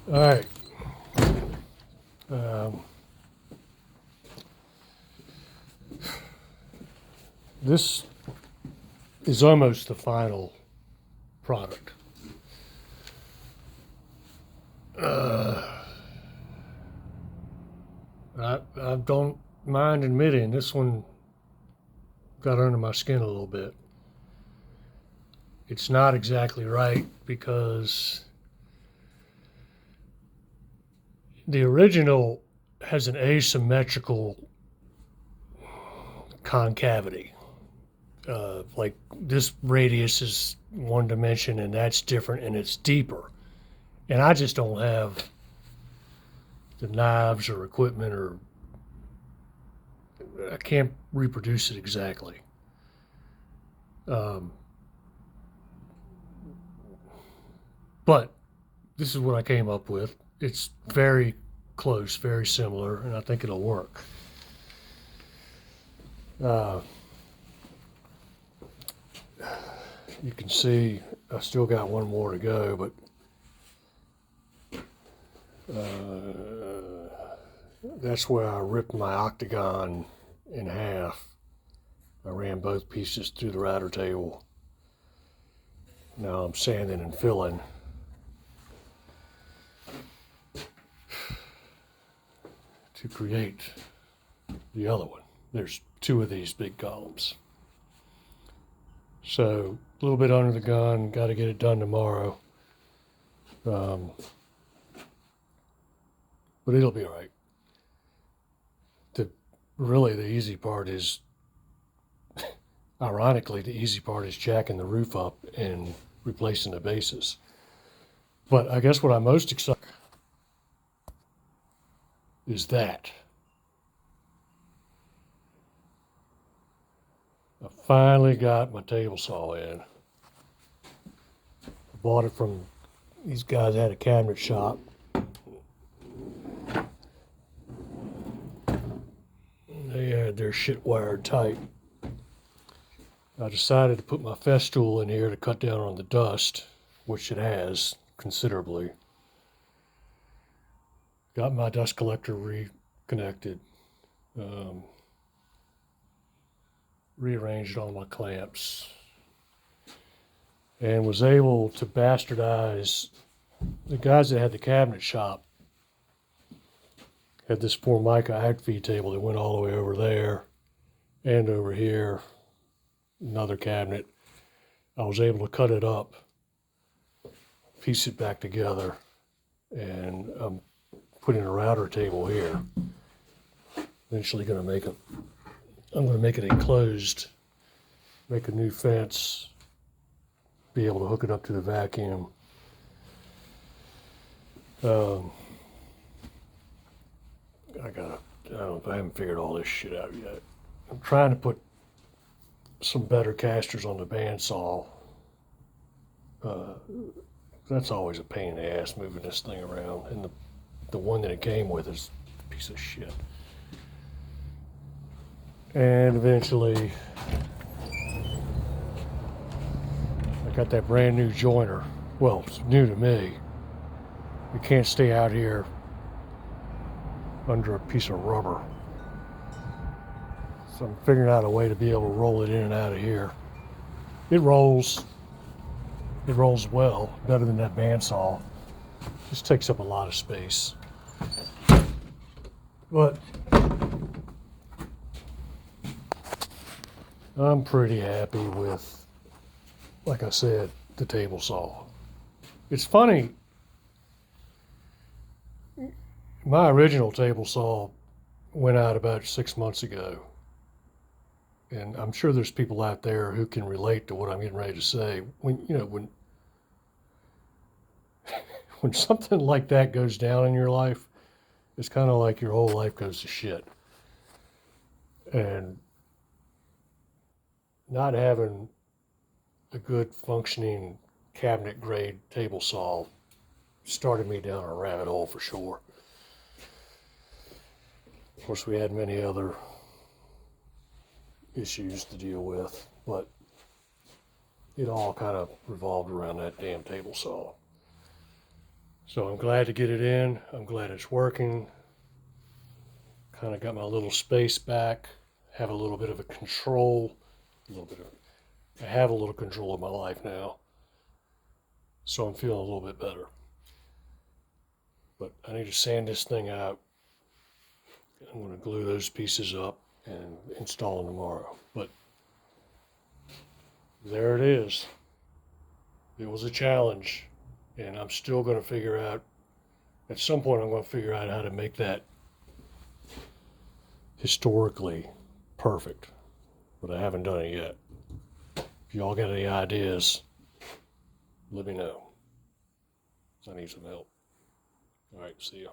All right. Um, this is almost the final product. I don't mind admitting this one got under my skin a little bit. It's not exactly right because the original has an asymmetrical concavity. Like this radius is one dimension and that's different and it's deeper. And I just don't have the knives or equipment or I can't reproduce it exactly. Um, but this is what I came up with. It's very close, very similar, and I think it'll work. Uh, you can see I still got one more to go, but that's where I ripped my octagon in half. I ran both pieces through the router table. Now I'm sanding and filling. To create the other one. There's two of these big columns. So a little bit under the gun, got to get it done tomorrow. But it'll be all right. Really the easy part is, ironically, the easy part is jacking the roof up and replacing the bases. But I guess what I'm most excited is that. I finally got my table saw in. I bought it from these guys at a cabinet shop. They had their shit wired tight. I decided to put my Festool in here to cut down on the dust, which it has considerably. Got my dust collector reconnected. Rearranged all my clamps. And was able to bastardize the guys that had the cabinet shop. Had this Formica act feed table that went all the way over there and over here, another cabinet. I was able to cut it up, piece it back together, and I'm putting a router table here. Eventually going to make it, I'm going to make it enclosed, make a new fence, be able to hook it up to the vacuum. I haven't figured all this shit out yet. I'm trying to put some better casters on the bandsaw. That's always a pain in the ass moving this thing around. And the one that it came with is a piece of shit. And eventually, I got that brand new joiner. Well, it's new to me. You can't stay out here under a piece of rubber. So I'm figuring out a way to be able to roll it in and out of here. It rolls. It rolls well, better than that bandsaw. Just takes up a lot of space. But I'm pretty happy with, like I said, the table saw. It's funny, my original table saw went out about 6 months ago. And I'm sure there's people out there who can relate to what I'm getting ready to say. When when something like that goes down in your life, it's kind of like your whole life goes to shit. And not having a good functioning cabinet grade table saw started me down a rabbit hole for sure. Of course, we had many other issues to deal with, but it all kind of revolved around that damn table saw. So I'm glad to get it in. I'm glad it's working. Kind of got my little space back. Have a little bit of a control. I have a little control of my life now. So I'm feeling a little bit better. But I need to sand this thing out. I'm going to glue those pieces up and install them tomorrow. But there it is. It was a challenge. And I'm still going to figure out, at some point, I'm going to figure out how to make that historically perfect. But I haven't done it yet. If y'all got any ideas, let me know. I need some help. All right, see ya.